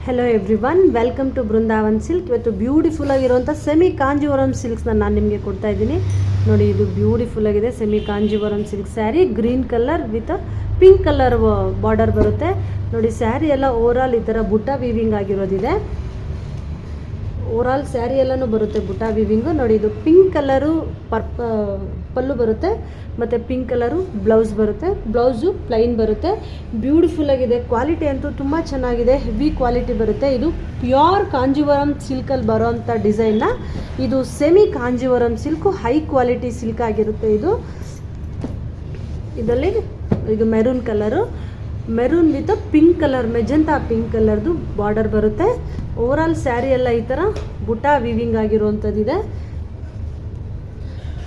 Hello everyone, welcome to Brindavan silk. ಇವತ್ತು beautiful ಆಗಿರುವಂಥ semi Kanjeevaram ಸಿಲ್ಕ್ಸ್ನ ನಾನು ನಿಮಗೆ ಕೊಡ್ತಾ ಇದ್ದೀನಿ. ನೋಡಿ, ಇದು ಬ್ಯೂಟಿಫುಲ್ ಆಗಿದೆ semi Kanjeevaram silk sari. Green colour with pink colour border ಬರುತ್ತೆ. ನೋಡಿ, ಸ್ಯಾರಿ ಎಲ್ಲ ಓವರಾಲ್ ಈ ಥರ ಬುಟ್ಟ ವೀವಿಂಗ್ ಆಗಿರೋದಿದೆ. ಓವರಾಲ್ ಸ್ಯಾರಿ ಎಲ್ಲನೂ ಬರುತ್ತೆ ಬುಟ್ಟ ವೀವಿಂಗು. ನೋಡಿ, ಇದು ಪಿಂಕ್ ಕಲರು ಪಲ್ಲು ಬರುತ್ತೆ ಮತ್ತು ಪಿಂಕ್ ಕಲರು ಬ್ಲೌಸ್ ಬರುತ್ತೆ. ಬ್ಲೌಸು ಪ್ಲೈನ್ ಬರುತ್ತೆ. ಬ್ಯೂಟಿಫುಲ್ ಆಗಿದೆ. ಕ್ವಾಲಿಟಿ ಅಂತೂ ತುಂಬ ಚೆನ್ನಾಗಿದೆ. ಹೆವಿ ಕ್ವಾಲಿಟಿ ಬರುತ್ತೆ. ಇದು ಪ್ಯೂರ್ ಕಾಂಜೀವರಂ ಸಿಲ್ಕಲ್ಲಿ ಬರೋವಂಥ ಡಿಸೈನ್ನ. ಇದು semi Kanjeevaram silk, high quality silk ಆಗಿರುತ್ತೆ. ಇದರಲ್ಲಿ ಇದು maroon colour, maroon with pink colour, magenta pink ಕಲರ್ದು ಬಾರ್ಡರ್ ಬರುತ್ತೆ. ಓವರಾಲ್ ಸ್ಯಾರಿ ಎಲ್ಲ ಈ ಥರ ಬುಟ್ಟ ವೀವಿಂಗ್ ಆಗಿರುವಂಥದ್ದಿದೆ.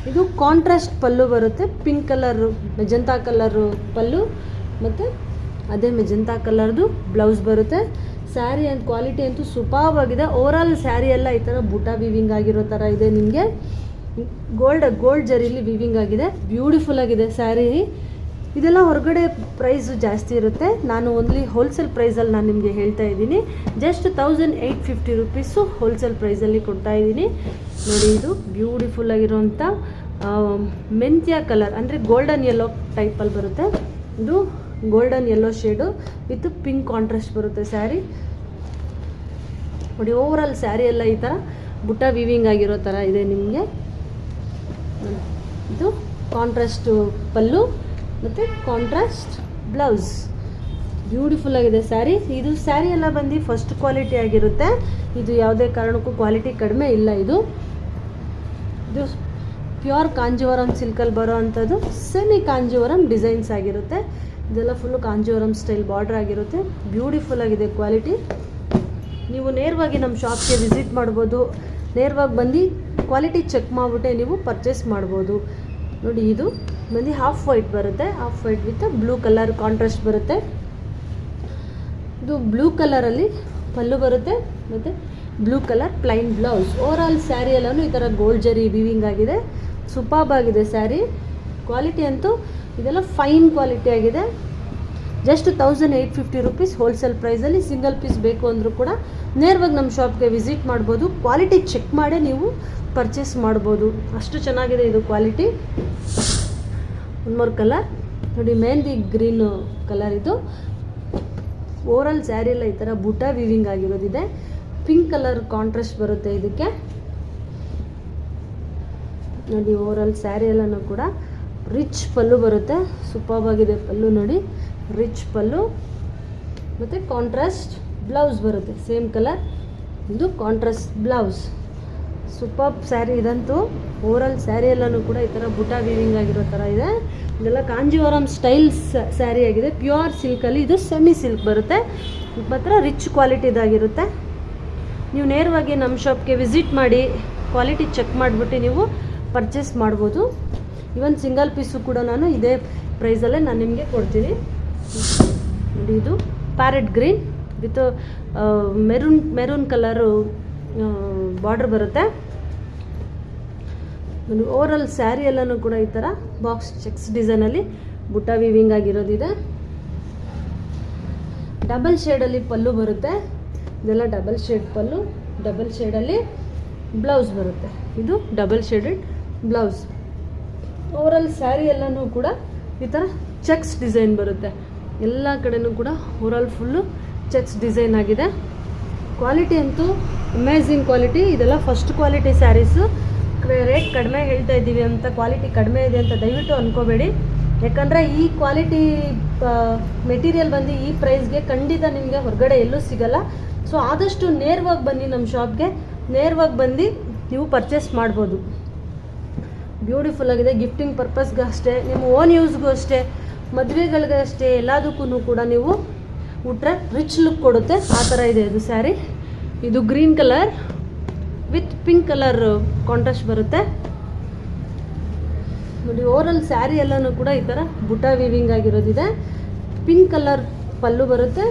ಇದು ಕಾಂಟ್ರಾಸ್ಟ್ ಪಲ್ಲು ಬರುತ್ತೆ. ಪಿಂಕ್ ಕಲರು, ಮೆಜೆಂಟಾ ಕಲರು ಪಲ್ಲು ಮತ್ತು ಅದೇ ಮೆಜೆಂಟಾ ಕಲರ್ದು ಬ್ಲೌಸ್ ಬರುತ್ತೆ. ಸ್ಯಾರಿ ಆ್ಯಂಡ್ ಕ್ವಾಲಿಟಿ ಅಂತೂ ಸೂಪರ್ಬ್ ಆಗಿದೆ. ಓವರಾಲ್ ಸ್ಯಾರಿ ಎಲ್ಲ ಈ ಥರ ಬುಟ್ಟ ವೀವಿಂಗ್ ಆಗಿರೋ ಥರ ಇದೆ. ನಿಮಗೆ ಗೋಲ್ಡ್ ಜರಿಲಿ ವೀವಿಂಗ್ ಆಗಿದೆ. ಬ್ಯೂಟಿಫುಲ್ ಆಗಿದೆ ಸ್ಯಾರಿ. ಇದೆಲ್ಲ ಹೊರಗಡೆ ಪ್ರೈಸು ಜಾಸ್ತಿ ಇರುತ್ತೆ. ನಾನು ಓನ್ಲಿ ಹೋಲ್ಸೇಲ್ ಪ್ರೈಸಲ್ಲಿ ನಾನು ನಿಮಗೆ ಹೇಳ್ತಾ ಇದ್ದೀನಿ. ಜಸ್ಟ್ 1850 ರುಪೀಸು ಹೋಲ್ಸೇಲ್ ಪ್ರೈಸಲ್ಲಿ ಕೊಡ್ತಾ ಇದ್ದೀನಿ. ನೋಡಿ, ಇದು ಬ್ಯೂಟಿಫುಲ್ ಆಗಿರೋಂಥ ಮೆಂತ್ಯ ಕಲರ್ ಅಂದರೆ ಗೋಲ್ಡನ್ ಯೆಲ್ಲೋ ಟೈಪಲ್ಲಿ ಬರುತ್ತೆ. ಇದು golden yellow shade with pink contrast ಬರುತ್ತೆ ಸ್ಯಾರಿ. ನೋಡಿ, ಓವರಾಲ್ ಸ್ಯಾರಿ ಎಲ್ಲ ಈ ಥರ ಬುಟ್ಟ ವೀವಿಂಗ್ ಆಗಿರೋ ಥರ ಇದೆ ನಿಮಗೆ. ಇದು ಕಾಂಟ್ರಾಸ್ಟು ಪಲ್ಲು ಮತ್ತು ಕಾಂಟ್ರಾಸ್ಟ್ ಬ್ಲೌಸ್. ಬ್ಯೂಟಿಫುಲ್ ಆಗಿದೆ ಸ್ಯಾರಿ. ಇದು ಸ್ಯಾರಿ ಎಲ್ಲ ಬಂದು ಫಸ್ಟ್ ಕ್ವಾಲಿಟಿ ಆಗಿರುತ್ತೆ. ಇದು ಯಾವುದೇ ಕಾರಣಕ್ಕೂ ಕ್ವಾಲಿಟಿ ಕಡಿಮೆ ಇಲ್ಲ. ಇದು ಪ್ಯೂರ್ ಕಾಂಜೀವರಂ ಸಿಲ್ಕಲ್ಲಿ ಬರೋ ಅಂಥದ್ದು ಸೆಮಿ ಕಾಂಜೀವರಂ ಡಿಸೈನ್ಸ್ ಆಗಿರುತ್ತೆ. ಇದೆಲ್ಲ ಫುಲ್ಲು ಕಾಂಜೀವರಂ ಸ್ಟೈಲ್ ಬಾರ್ಡರ್ ಆಗಿರುತ್ತೆ. ಬ್ಯೂಟಿಫುಲ್ ಆಗಿದೆ ಕ್ವಾಲಿಟಿ. ನೀವು ನೇರವಾಗಿ ನಮ್ಮ ಶಾಪ್ಗೆ ವಿಸಿಟ್ ಮಾಡ್ಬೋದು. ನೇರವಾಗಿ ಬಂದು ಕ್ವಾಲಿಟಿ ಚೆಕ್ ಮಾಡಿಬಿಟ್ಟೆ ನೀವು ಪರ್ಚೇಸ್ ಮಾಡ್ಬೋದು. ನೋಡಿ, ಇದು ಬಂದು ಹಾಫ್ ವೈಟ್ ಬರುತ್ತೆ. Half white with blue colour contrast ಬರುತ್ತೆ. ಇದು ಬ್ಲೂ ಕಲರಲ್ಲಿ ಪಲ್ಲು ಬರುತ್ತೆ ಮತ್ತು blue colour plain blouse. Overall sari ಎಲ್ಲನೂ ಈ ಥರ ಗೋಲ್ಡ್ ಜರಿ ವೀವಿಂಗ್ ಆಗಿದೆ. ಸೂಪರ್ಬ್ ಆಗಿದೆ ಸ್ಯಾರಿ. ಕ್ವಾಲಿಟಿ ಅಂತೂ ಇದೆಲ್ಲ ಫೈನ್ ಕ್ವಾಲಿಟಿ ಆಗಿದೆ. ಜಸ್ಟ್ 1850 ರುಪೀಸ್ ಹೋಲ್ಸೇಲ್ ಪ್ರೈಸಲ್ಲಿ. ಸಿಂಗಲ್ ಪೀಸ್ ಬೇಕು ಅಂದರೂ ಕೂಡ ನೇರವಾಗಿ ನಮ್ಮ ಶಾಪ್ಗೆ ವಿಸಿಟ್ ಮಾಡ್ಬೋದು. ಕ್ವಾಲಿಟಿ ಚೆಕ್ ಮಾಡೇ ನೀವು ಪರ್ಚೇಸ್ ಮಾಡ್ಬೋದು. ಅಷ್ಟು ಚೆನ್ನಾಗಿದೆ ಇದು ಕ್ವಾಲಿಟಿ. ಒಂದು ಮೂರು ಕಲರ್ ನೋಡಿ, ಮೆಹಂದಿ ಗ್ರೀನ್ ಕಲರ್. ಇದು ಓವರಾಲ್ ಸ್ಯಾರಿ ಎಲ್ಲ ಈ ಥರ ಬುಟ್ಟ ವೀವಿಂಗ್ ಆಗಿರೋದಿದೆ. ಪಿಂಕ್ ಕಲರ್ ಕಾಂಟ್ರಾಸ್ಟ್ ಬರುತ್ತೆ ಇದಕ್ಕೆ. ನೋಡಿ, ಓವರಾಲ್ ಸ್ಯಾರಿ ಎಲ್ಲನೂ ಕೂಡ ರಿಚ್ ಪಲ್ಲು ಬರುತ್ತೆ. ಸೂಪರ್ಬ್ ಆಗಿದೆ ಪಲ್ಲು. ನೋಡಿ, ರಿಚ್ ಪಲ್ಲು ಮತ್ತು ಕಾಂಟ್ರಾಸ್ಟ್ ಬ್ಲೌಸ್ ಬರುತ್ತೆ. Same colour. ಇದು ಕಾಂಟ್ರಾಸ್ಟ್ ಬ್ಲೌಸ್. ಸೂಪರ್ಬ್ ಸ್ಯಾರಿ ಇದಂತೂ. ಓವರಾಲ್ ಸ್ಯಾರಿ ಎಲ್ಲನೂ ಕೂಡ ಈ ಥರ ಬುಟ್ಟ ವೀವಿಂಗ್ ಆಗಿರೋ ಥರ ಇದೆ. ಇದೆಲ್ಲ ಕಾಂಜೀವರಂ ಸ್ಟೈಲ್ ಸ್ಯಾರಿ ಆಗಿದೆ. ಪ್ಯೂರ್ ಸಿಲ್ಕಲ್ಲಿ ಇದು ಸೆಮಿ ಸಿಲ್ಕ್ ಬರುತ್ತೆ. ಮಾತ್ರ ರಿಚ್ ಕ್ವಾಲಿಟಿದಾಗಿರುತ್ತೆ. ನೀವು ನೇರವಾಗಿ ನಮ್ಮ ಶಾಪ್ಗೆ ವಿಸಿಟ್ ಮಾಡಿ ಕ್ವಾಲಿಟಿ ಚೆಕ್ ಮಾಡಿಬಿಟ್ಟು ನೀವು ಪರ್ಚೇಸ್ ಮಾಡ್ಬೋದು. ಇವನ್ ಸಿಂಗಲ್ ಪೀಸು ಕೂಡ ನಾನು ಇದೇ ಪ್ರೈಸಲ್ಲೇ ನಾನು ನಿಮಗೆ ಕೊಡ್ತೀನಿ. ನೋಡಿ, ಇದು parrot green with maroon colour border ಬರುತ್ತೆ. ನೋಡಿ, ಓವರಾಲ್ ಸ್ಯಾರಿ ಎಲ್ಲನೂ ಕೂಡ ಈ ಥರ ಬಾಕ್ಸ್ ಚೆಕ್ಸ್ ಡಿಸೈನಲ್ಲಿ ಬುಟ್ಟ ವೀವಿಂಗ್ ಆಗಿರೋದಿದೆ. ಡಬಲ್ ಶೇಡಲ್ಲಿ ಪಲ್ಲು ಬರುತ್ತೆ. ಇದೆಲ್ಲ ಡಬಲ್ ಶೇಡ್ ಪಲ್ಲು. ಡಬಲ್ ಶೇಡಲ್ಲಿ ಬ್ಲೌಸ್ ಬರುತ್ತೆ. ಇದು double shaded blouse. Overall sari ಎಲ್ಲನೂ ಕೂಡ ಈ ಥರ ಚೆಕ್ಸ್ ಡಿಸೈನ್ ಬರುತ್ತೆ. ಎಲ್ಲ ಕಡೆನೂ ಕೂಡ ಓವರಾಲ್ ಫುಲ್ಲು ಚೆಕ್ಸ್ ಡಿಸೈನ್ ಆಗಿದೆ. ಕ್ವಾಲಿಟಿ ಅಂತೂ ಅಮೇಝಿಂಗ್ ಕ್ವಾಲಿಟಿ. ಇದೆಲ್ಲ ಫಸ್ಟ್ ಕ್ವಾಲಿಟಿ ಸ್ಯಾರೀಸು. ರೇಟ್ ಕಡಿಮೆ ಹೇಳ್ತಾ ಇದ್ದೀವಿ ಅಂತ, ಕ್ವಾಲಿಟಿ ಕಡಿಮೆ ಇದೆ ಅಂತ ದಯವಿಟ್ಟು ಅಂದ್ಕೋಬೇಡಿ. ಯಾಕಂದರೆ ಈ ಕ್ವಾಲಿಟಿ ಮೆಟೀರಿಯಲ್ ಬಂದು ಈ ಪ್ರೈಸ್ಗೆ ಖಂಡಿತ ನಿಮಗೆ ಹೊರಗಡೆ ಎಲ್ಲೂ ಸಿಗೋಲ್ಲ. ಸೊ ಆದಷ್ಟು ನೇರವಾಗಿ ಬನ್ನಿ ನಮ್ಮ ಶಾಪ್ಗೆ. ನೇರವಾಗಿ ಬಂದು ನೀವು ಪರ್ಚೇಸ್ ಮಾಡ್ಬೋದು. ಬ್ಯೂಟಿಫುಲ್ ಆಗಿದೆ. ಗಿಫ್ಟಿಂಗ್ ಪರ್ಪಸ್ಗೂ ಅಷ್ಟೇ, ನಿಮ್ಮ ಓನ್ ಯೂಸ್ಗೂ ಅಷ್ಟೇ, ಮದುವೆಗಳಿಗೆ ಅಷ್ಟೇ, ಎಲ್ಲದಕ್ಕೂ ಕೂಡ ನೀವು ಉಟ್ರೆ ರಿಚ್ ಲುಕ್ ಕೊಡುತ್ತೆ. ಆ ಥರ ಇದೆ ಇದು ಸ್ಯಾರಿ. ಇದು green colour with pink colour contrast ಬರುತ್ತೆ. ನೋಡಿ, ಓವರಾಲ್ ಸ್ಯಾರಿ ಎಲ್ಲನೂ ಕೂಡ ಈ ಥರ ಬುಟ್ಟ ವೀವಿಂಗ್ ಆಗಿರೋದಿದೆ. ಪಿಂಕ್ ಕಲರ್ ಪಲ್ಲು ಬರುತ್ತೆ.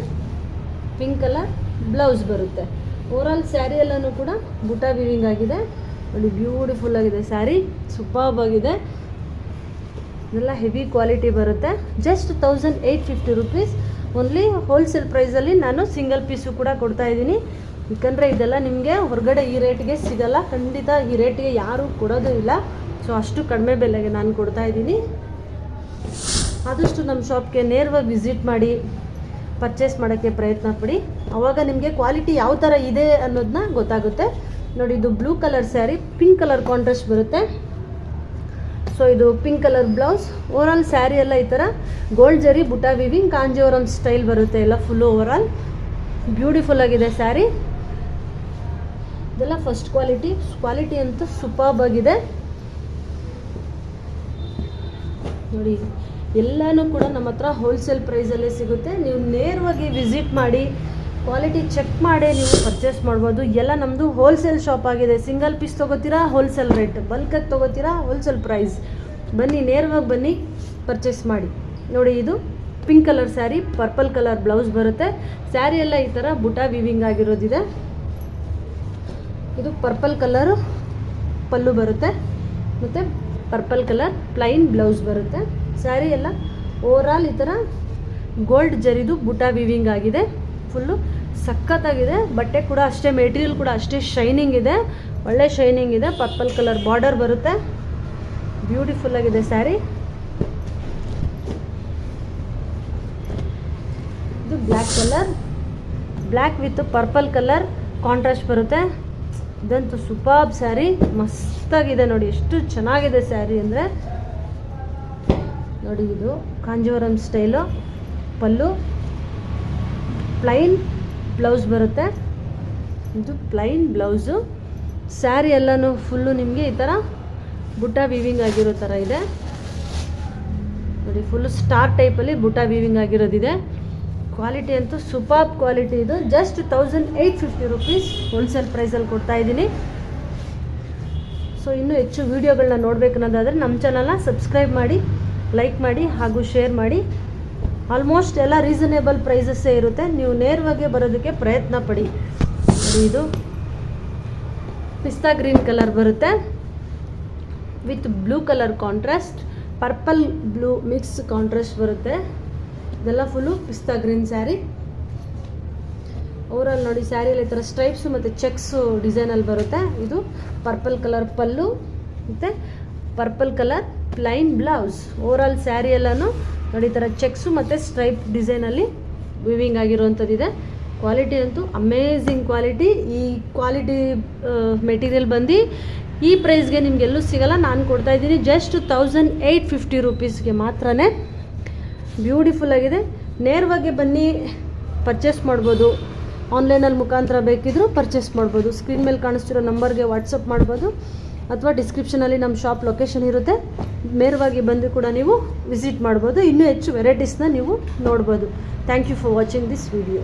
ಪಿಂಕ್ ಕಲರ್ ಬ್ಲೌಸ್ ಬರುತ್ತೆ. ಓವರಾಲ್ ಸ್ಯಾರಿ ಎಲ್ಲನೂ ಕೂಡ ಬುಟ್ಟ ವೀವಿಂಗ್ ಆಗಿದೆ. ನೋಡಿ, ಬ್ಯೂಟಿಫುಲ್ ಆಗಿದೆ ಸ್ಯಾರಿ. ಸೂಪರ್ಬ್ ಆಗಿದೆ. ಇದೆಲ್ಲ ಹೆವಿ ಕ್ವಾಲಿಟಿ ಬರುತ್ತೆ. ಜಸ್ಟ್ 1850 ರುಪೀಸ್ ಓನ್ಲಿ ಹೋಲ್ಸೇಲ್ ಪ್ರೈಸಲ್ಲಿ ನಾನು ಸಿಂಗಲ್ ಪೀಸು ಕೂಡ ಕೊಡ್ತಾಯಿದ್ದೀನಿ. ಯಾಕಂದರೆ ಇದೆಲ್ಲ ನಿಮಗೆ ಹೊರಗಡೆ ಈ ರೇಟ್ಗೆ ಸಿಗೋಲ್ಲ, ಖಂಡಿತ ಈ ರೇಟ್ಗೆ ಯಾರೂ ಕೊಡೋದು ಇಲ್ಲ. ಸೊ ಅಷ್ಟು ಕಡಿಮೆ ಬೆಲೆಗೆ ನಾನು ಕೊಡ್ತಾಯಿದ್ದೀನಿ. ಆದಷ್ಟು ನಮ್ಮ ಶಾಪ್ಗೆ ನೇರವಾಗಿ ವಿಸಿಟ್ ಮಾಡಿ ಪರ್ಚೇಸ್ ಮಾಡೋಕ್ಕೆ ಪ್ರಯತ್ನ ಪಡಿ. ಆವಾಗ ನಿಮಗೆ ಕ್ವಾಲಿಟಿ ಯಾವ ಥರ ಇದೆ ಅನ್ನೋದನ್ನ ಗೊತ್ತಾಗುತ್ತೆ. ನೋಡಿ, ಇದು blue colour sari, pink colour contrast ಬರುತ್ತೆ. ಸೊ ಇದು pink colour blouse. Overall sari ಎಲ್ಲ ಈ ಥರ ಗೋಲ್ಡ್ ಜರಿ ಬುಟಾ ವಿವಿಂಗ್ ಕಾಂಜೀವರಂ ಸ್ಟೈಲ್ ಬರುತ್ತೆ ಎಲ್ಲ ಫುಲ್ಲು. ಓವರಾಲ್ ಬ್ಯೂಟಿಫುಲ್ ಆಗಿದೆ ಸ್ಯಾರಿ. ಇದೆಲ್ಲ ಫಸ್ಟ್ ಕ್ವಾಲಿಟಿ ಅಂತೂ ಸೂಪರ್ಬ್ ಆಗಿದೆ. ನೋಡಿ, ಎಲ್ಲನೂ ಕೂಡ ನಮ್ಮ ಹತ್ರ ಹೋಲ್ಸೇಲ್ ಪ್ರೈಸಲ್ಲೇ ಸಿಗುತ್ತೆ. ನೀವು ನೇರವಾಗಿ ವಿಸಿಟ್ ಮಾಡಿ ಕ್ವಾಲಿಟಿ ಚೆಕ್ ಮಾಡಿ ನೀವು ಪರ್ಚೇಸ್ ಮಾಡ್ಬೋದು. ಎಲ್ಲ ನಮ್ಮದು ಹೋಲ್ಸೇಲ್ ಶಾಪ್ ಆಗಿದೆ. ಸಿಂಗಲ್ ಪೀಸ್ ತೊಗೋತೀರಾ ಹೋಲ್ಸೇಲ್ ರೇಟ್, ಬಲ್ಕಾಗಿ ತೊಗೋತೀರಾ ಹೋಲ್ಸೇಲ್ ಪ್ರೈಸ್. ಬನ್ನಿ, ನೇರವಾಗಿ ಬನ್ನಿ, ಪರ್ಚೇಸ್ ಮಾಡಿ. ನೋಡಿ, ಇದು pink colour sari, purple colour blouse ಬರುತ್ತೆ. ಸ್ಯಾರಿ ಎಲ್ಲ ಈ ಥರ ಬುಟಾ ವಿವಿಂಗ್ ಆಗಿರೋದಿದೆ. ಇದು ಪರ್ಪಲ್ ಕಲರು ಪಲ್ಲು ಬರುತ್ತೆ ಮತ್ತು ಪರ್ಪಲ್ ಕಲರ್ ಪ್ಲೈನ್ ಬ್ಲೌಸ್ ಬರುತ್ತೆ. ಸ್ಯಾರಿ ಎಲ್ಲ ಓವರಾಲ್ ಈ ಥರ ಗೋಲ್ಡ್ ಜರಿದು ಬುಟಾ ವಿವಿಂಗ್ ಆಗಿದೆ. ಫುಲ್ಲು ಸಖತ್ತಾಗಿದೆ. ಬಟ್ಟೆ ಕೂಡ ಅಷ್ಟೇ, ಮೆಟೀರಿಯಲ್ ಕೂಡ ಅಷ್ಟೇ ಶೈನಿಂಗ್ ಇದೆ, ಒಳ್ಳೆ ಶೈನಿಂಗ್ ಇದೆ. ಪರ್ಪಲ್ ಕಲರ್ ಬಾರ್ಡರ್ ಬರುತ್ತೆ. ಬ್ಯೂಟಿಫುಲ್ ಆಗಿದೆ ಸ್ಯಾರಿ. ಇದು black colour, black with purple colour contrast ಬರುತ್ತೆ. ಇದಂತೂ ಸೂಪರ್ಬ್ ಸ್ಯಾರಿ, ಮಸ್ತಾಗಿದೆ. ನೋಡಿ ಎಷ್ಟು ಚೆನ್ನಾಗಿದೆ ಸ್ಯಾರಿ ಅಂದರೆ. ನೋಡಿ, ಇದು ಕಾಂಜೀವರಂ ಸ್ಟೈಲು ಪಲ್ಲು, ಪ್ಲೈನ್ ಬ್ಲೌಸ್ ಬರುತ್ತೆ. ಇದು ಪ್ಲೈನ್ ಬ್ಲೌಸು. ಸ್ಯಾರಿ ಎಲ್ಲನೂ ಫುಲ್ಲು ನಿಮಗೆ ಈ ಥರ ಬುಟಾ ವೀವಿಂಗ್ ಆಗಿರೋ ಥರ ಇದೆ. ನೋಡಿ, ಫುಲ್ಲು ಸ್ಟಾರ್ ಟೈಪಲ್ಲಿ ಬುಟಾ ವೀವಿಂಗ್ ಆಗಿರೋದಿದೆ. ಕ್ವಾಲಿಟಿ ಅಂತೂ ಸೂಪರ್ಬ್ ಕ್ವಾಲಿಟಿ. ಇದು ಜಸ್ಟ್ 1850 ರುಪೀಸ್ ಹೋಲ್ಸೇಲ್ ಪ್ರೈಸಲ್ಲಿ ಕೊಡ್ತಾಯಿದ್ದೀನಿ. ಸೊ ಇನ್ನೂ ಹೆಚ್ಚು ವೀಡಿಯೋಗಳನ್ನ ನೋಡಬೇಕನ್ನೋದಾದರೆ ನಮ್ಮ ಚಾನಲ್ನ ಸಬ್ಸ್ಕ್ರೈಬ್ ಮಾಡಿ, ಲೈಕ್ ಮಾಡಿ ಹಾಗೂ ಶೇರ್ ಮಾಡಿ. ಆಲ್ಮೋಸ್ಟ್ ಎಲ್ಲ ರೀಸನೇಬಲ್ ಪ್ರೈಸಸ್ಸೇ ಇರುತ್ತೆ. ನೀವು ನೇರವಾಗಿ ಬರೋದಕ್ಕೆ ಪ್ರಯತ್ನ ಪಡಿ. ಇದು ಪಿಸ್ತಾ ಗ್ರೀನ್ ಕಲರ್ ಬರುತ್ತೆ with blue colour contrast, purple blue mix contrast ಬರುತ್ತೆ. ಇದೆಲ್ಲ ಫುಲ್ಲು ಪಿಸ್ತಾ ಗ್ರೀನ್ ಸ್ಯಾರಿ. ಓವರಾಲ್ ನೋಡಿ, ಸ್ಯಾರಿಯಲ್ಲಿ ಈ ಥರ ಸ್ಟ್ರೈಪ್ಸು ಮತ್ತು ಚೆಕ್ಸು ಡಿಸೈನಲ್ಲಿ ಬರುತ್ತೆ. ಇದು ಪರ್ಪಲ್ ಕಲರ್ ಪಲ್ಲು ಮತ್ತು purple colour plain blouse. Overall sari ಎಲ್ಲನೂ ನೋಡಿ ಈ ಥರ ಚೆಕ್ಸು ಮತ್ತು ಸ್ಟ್ರೈಪ್ ಡಿಸೈನಲ್ಲಿ ವಿವಿಂಗ್ ಆಗಿರುವಂಥದ್ದಿದೆ. ಕ್ವಾಲಿಟಿ ಅಂತೂ ಅಮೇಝಿಂಗ್ ಕ್ವಾಲಿಟಿ. ಈ ಕ್ವಾಲಿಟಿ ಮೆಟೀರಿಯಲ್ ಬಂದು ಈ ಪ್ರೈಸ್ಗೆ ನಿಮಗೆಲ್ಲೂ ಸಿಗೋಲ್ಲ. ನಾನು ಕೊಡ್ತಾಯಿದ್ದೀನಿ ಜಸ್ಟ್ 1850 ರುಪೀಸ್ಗೆ ಮಾತ್ರನೇ. ಬ್ಯೂಟಿಫುಲ್ ಆಗಿದೆ. ನೇರವಾಗಿ ಬನ್ನಿ, ಪರ್ಚೇಸ್ ಮಾಡ್ಬೋದು. ಆನ್ಲೈನಲ್ಲಿ ಮುಖಾಂತರ ಬೇಕಿದ್ದರೂ ಪರ್ಚೇಸ್ ಮಾಡ್ಬೋದು. ಸ್ಕ್ರೀನ್ ಮೇಲೆ ಕಾಣಿಸ್ತಿರೋ ನಂಬರ್ಗೆ ವಾಟ್ಸಪ್ ಮಾಡ್ಬೋದು ಅಥವಾ ಡಿಸ್ಕ್ರಿಪ್ಷನಲ್ಲಿ ನಮ್ಮ ಶಾಪ್ ಲೊಕೇಶನ್ ಇರುತ್ತೆ. ನೇರವಾಗಿ ಬಂದು ಕೂಡ ನೀವು ವಿಸಿಟ್ ಮಾಡ್ಬೋದು. ಇನ್ನೂ ಹೆಚ್ಚು ವೆರೈಟೀಸ್ನ ನೀವು ನೋಡ್ಬೋದು. Thank you for watching this video.